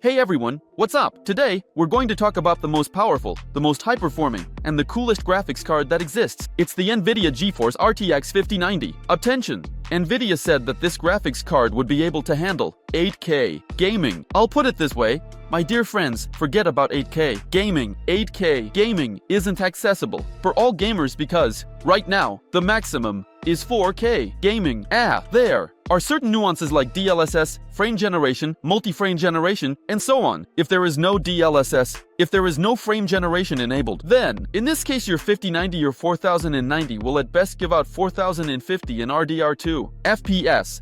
Hey everyone, what's up? Today, we're going to talk about the most powerful, the most high-performing, and the coolest graphics card that exists. It's the Nvidia GeForce RTX 5090. Attention! Nvidia said that this graphics card would be able to handle 8K gaming. I'll put it this way, my dear friends, forget about 8K gaming. 8K gaming isn't accessible for all gamers because, right now, the maximum is 4K gaming. There are certain nuances like DLSS, frame generation, multi-frame generation, and so on. If there is no DLSS, if there is no frame generation enabled, then, in this case your 5090 or 4090 will at best give out 4050 in RDR2 FPS.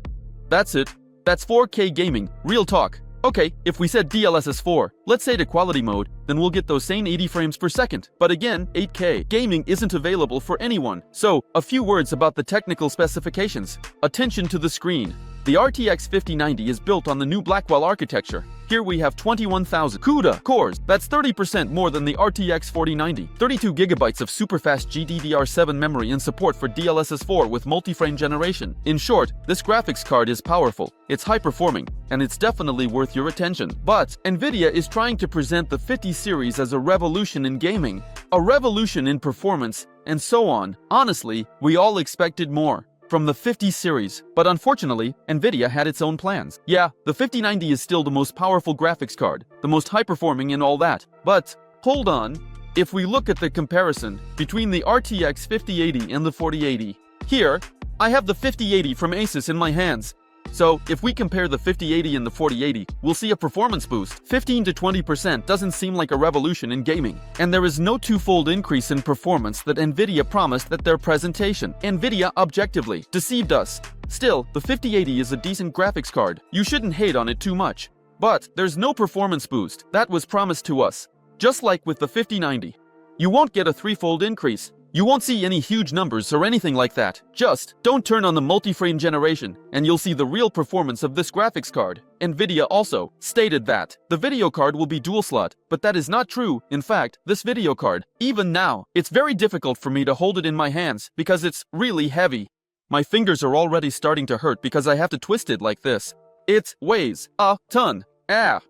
That's it. That's 4K gaming. Real talk. Okay, if we said DLSS 4, let's say to quality mode, then we'll get those same 80 frames per second. But again, 8K gaming isn't available for anyone. So, a few words about the technical specifications. Attention to the screen. The RTX 5090 is built on the new Blackwell architecture. Here we have 21,000 CUDA cores. That's 30% more than the RTX 4090. 32 gigabytes of superfast GDDR7 memory and support for DLSS 4 with multi-frame generation. In short, this graphics card is powerful, it's high-performing, and it's definitely worth your attention. But Nvidia is trying to present the 50 series as a revolution in gaming, a revolution in performance, and so on. Honestly, we all expected more from the 50 series, but unfortunately, Nvidia had its own plans. Yeah, the 5090 is still the most powerful graphics card, the most high-performing and all that. But, hold on, if we look at the comparison between the RTX 5080 and the 4080, here, I have the 5080 from Asus in my hands. So, if we compare the 5080 and the 4080, we'll see a performance boost. 15 to 20% doesn't seem like a revolution in gaming. And there is no twofold increase in performance that Nvidia promised at their presentation. Nvidia objectively deceived us. Still, the 5080 is a decent graphics card. You shouldn't hate on it too much. But, there's no performance boost that was promised to us. Just like with the 5090. You won't get a threefold increase. You won't see any huge numbers or anything like that. Just don't turn on the multi-frame generation, and you'll see the real performance of this graphics card. Nvidia also stated that the video card will be dual slot, but that is not true. In fact, this video card, even now, it's very difficult for me to hold it in my hands because it's really heavy. My fingers are already starting to hurt because I have to twist it like this. It weighs a ton.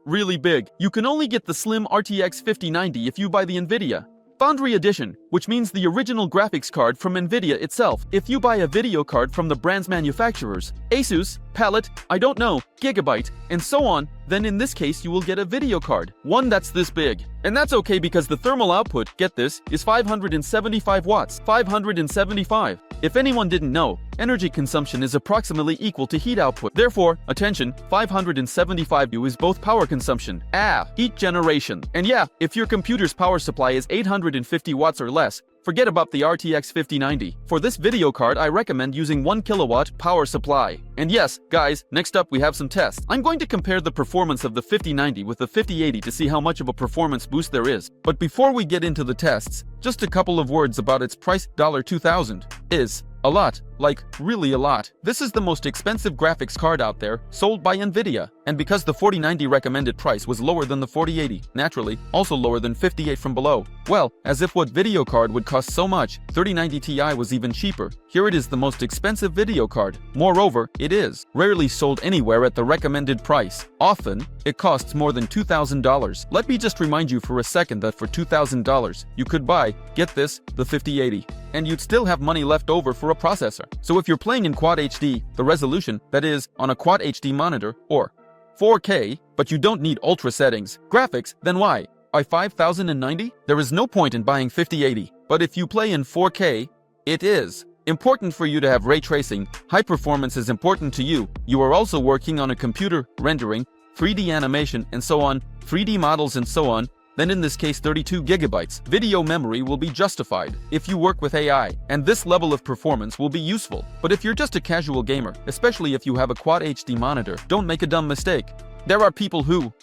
Really big. You can only get the slim RTX 5090 if you buy the Nvidia Foundry Edition, which means the original graphics card from Nvidia itself. If you buy a video card from the brand's manufacturers, Asus, Palette, I don't know, Gigabyte, and so on, then in this case you will get a video card, one that's this big. And that's okay because the thermal output, get this, is 575 watts. 575. If anyone didn't know, energy consumption is approximately equal to heat output. Therefore, attention, 575 U is both power consumption, heat generation. And yeah, if your computer's power supply is 850 watts or less, forget about the RTX 5090. For this video card, I recommend using 1 kilowatt power supply. And yes, guys, next up we have some tests. I'm going to compare the performance of the 5090 with the 5080 to see how much of a performance boost there is. But before we get into the tests, just a couple of words about its price. $2,000 is a lot, like really a lot. This is the most expensive graphics card out there, sold by Nvidia. And because the 4090 recommended price was lower than the 4080, naturally, also lower than 58 from below. Well, as if what video card would cost so much, 3090 Ti was even cheaper. Here it is, the most expensive video card. Moreover, it is rarely sold anywhere at the recommended price. Often, it costs more than $2,000. Let me just remind you for a second that for $2,000, you could buy, get this, the 5080. And you'd still have money left over for a processor. So if you're playing in Quad HD, the resolution, that is, on a Quad HD monitor, or 4K, but you don't need ultra settings, graphics, then why? By 5090? There is no point in buying 5080. But if you play in 4K, it is important for you to have ray tracing. High performance is important to you. You are also working on a computer, rendering, 3D animation, and so on, 3D models and so on. Then in this case 32 gigabytes. Video memory will be justified if you work with AI, and this level of performance will be useful. But if you're just a casual gamer, especially if you have a Quad HD monitor, don't make a dumb mistake. There are people who,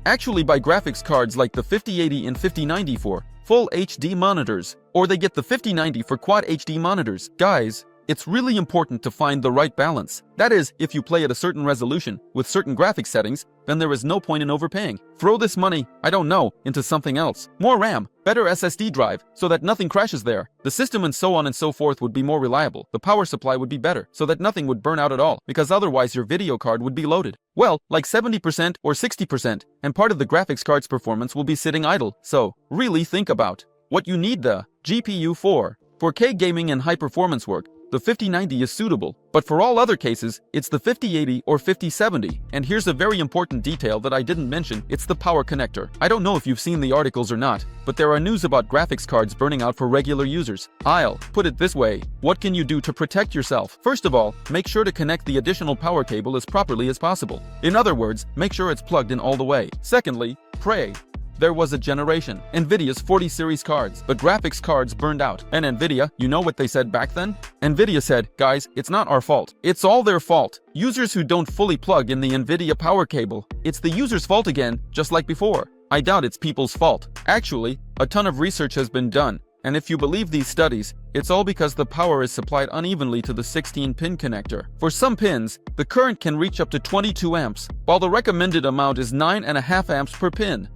actually buy graphics cards like the 5080 and 5090 for full HD monitors, or they get the 5090 for Quad HD monitors. Guys, It's really important to find the right balance. That is, if you play at a certain resolution with certain graphics settings, then there is no point in overpaying. Throw this money, I don't know, into something else. More RAM, better SSD drive, so that nothing crashes there. The system and so on and so forth would be more reliable. The power supply would be better, so that nothing would burn out at all, because otherwise your video card would be loaded. Well, like 70% or 60%, and part of the graphics card's performance will be sitting idle. So, really think about what you need the GPU for. 4K gaming and high-performance work, the 5090 is suitable, but for all other cases, it's the 5080 or 5070. And here's a very important detail that I didn't mention, it's the power connector. I don't know if you've seen the articles or not, but there are news about graphics cards burning out for regular users. I'll put it this way, what can you do to protect yourself? First of all, make sure to connect the additional power cable as properly as possible. In other words, make sure it's plugged in all the way. Secondly, pray. There was a generation, Nvidia's 40 series cards, but graphics cards burned out. And Nvidia, you know what they said back then? Nvidia said, guys, it's not our fault. It's all their fault. Users who don't fully plug in the Nvidia power cable. It's the user's fault again, just like before. I doubt it's people's fault. Actually, a ton of research has been done. And if you believe these studies, it's all because the power is supplied unevenly to the 16-pin connector. For some pins, the current can reach up to 22 amps, while the recommended amount is 9.5 amps per pin.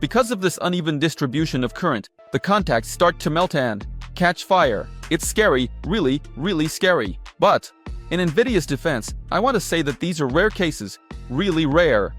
Because of this uneven distribution of current, the contacts start to melt and catch fire. It's scary, really, really scary. But, in Nvidia's defense, I want to say that these are rare cases, really rare.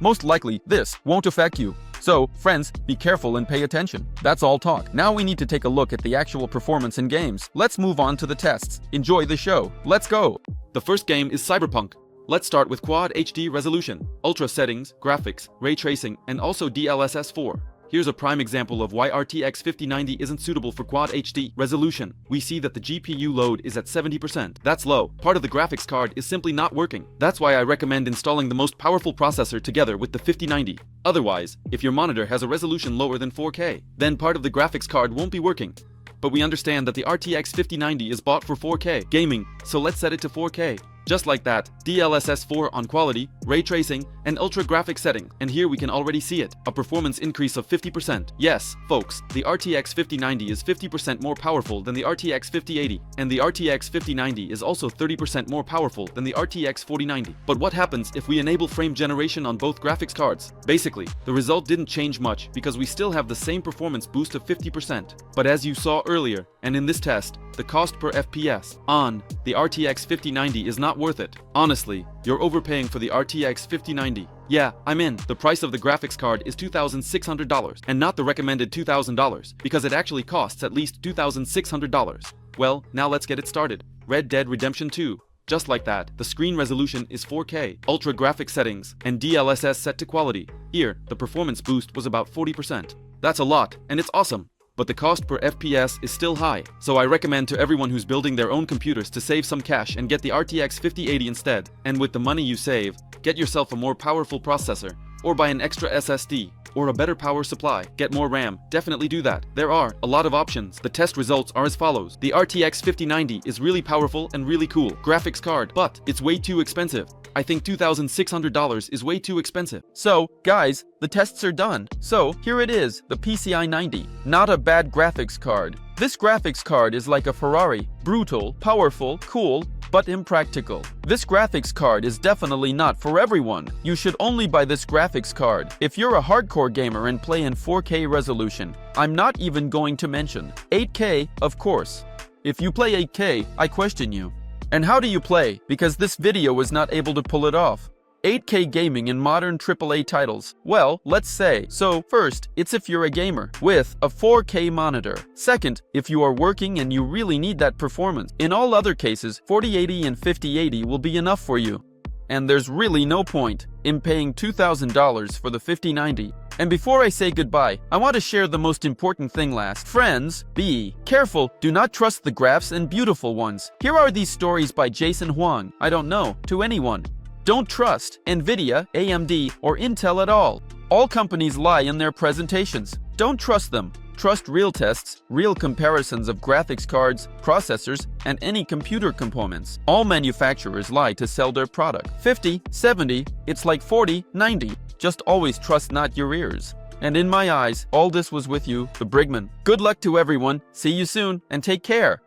Most likely, this won't affect you. So, friends, be careful and pay attention. That's all talk. Now we need to take a look at the actual performance in games. Let's move on to the tests. Enjoy the show. Let's go! The first game is Cyberpunk. Let's start with Quad HD resolution, Ultra settings, graphics, ray tracing, and also DLSS 4. Here's a prime example of why RTX 5090 isn't suitable for Quad HD resolution. We see that the GPU load is at 70%. That's low. Part of the graphics card is simply not working. That's why I recommend installing the most powerful processor together with the 5090. Otherwise, if your monitor has a resolution lower than 4K, then part of the graphics card won't be working. But we understand that the RTX 5090 is bought for 4K gaming, so let's set it to 4K. Just like that, DLSS 4 on quality, ray tracing, and ultra graphic setting, and here we can already see it, a performance increase of 50%. Yes, folks, the RTX 5090 is 50% more powerful than the RTX 5080, and the RTX 5090 is also 30% more powerful than the RTX 4090. But what happens if we enable frame generation on both graphics cards? Basically, the result didn't change much because we still have the same performance boost of 50%. But as you saw earlier, and in this test, the cost per FPS on the RTX 5090 is not worth it. Honestly, you're overpaying for the RTX 5090. Yeah, I'm in. The price of the graphics card is $2,600 and not the recommended $2,000 because it actually costs at least $2,600. Well, now let's get it started. Red Dead Redemption 2. Just like that, the screen resolution is 4K, ultra graphic settings, and DLSS set to quality. Here, the performance boost was about 40%. That's a lot, and it's awesome. But the cost per FPS is still high, so I recommend to everyone who's building their own computers to save some cash and get the RTX 5080 instead. And with the money you save, get yourself a more powerful processor, or buy an extra SSD, or a better power supply. Get more RAM. Definitely do that. There are a lot of options. The test results are as follows. The RTX 5090 is really powerful and really cool graphics card, but it's way too expensive. I think $2,600 is way too expensive. So, guys, the tests are done. So, here it is, the PCI 90. Not a bad graphics card. This graphics card is like a Ferrari. Brutal, powerful, cool, but impractical. This graphics card is definitely not for everyone. You should only buy this graphics card if you're a hardcore gamer and play in 4K resolution. I'm not even going to mention 8K, of course. If you play 8K, I question you. And how do you play? Because this video was not able to pull it off. 8K gaming in modern AAA titles. Well, let's say. So first, it's if you're a gamer with a 4K monitor. Second, if you are working and you really need that performance. In all other cases, 4080 and 5080 will be enough for you. And there's really no point in paying $2,000 for the 5090. And before I say goodbye, I want to share the most important thing last. Friends, be careful. Do not trust the graphs and beautiful ones. Here are these stories by Jason Huang. I don't know, to anyone. Don't trust Nvidia, AMD, or Intel at all. All companies lie in their presentations. Don't trust them. Trust real tests, real comparisons of graphics cards, processors, and any computer components. All manufacturers lie to sell their product. 50, 70, it's like 40, 90. Just always trust not your ears. And in my eyes, all this was with you, the Brigman. Good luck to everyone, see you soon, and take care.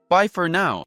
Bye for now.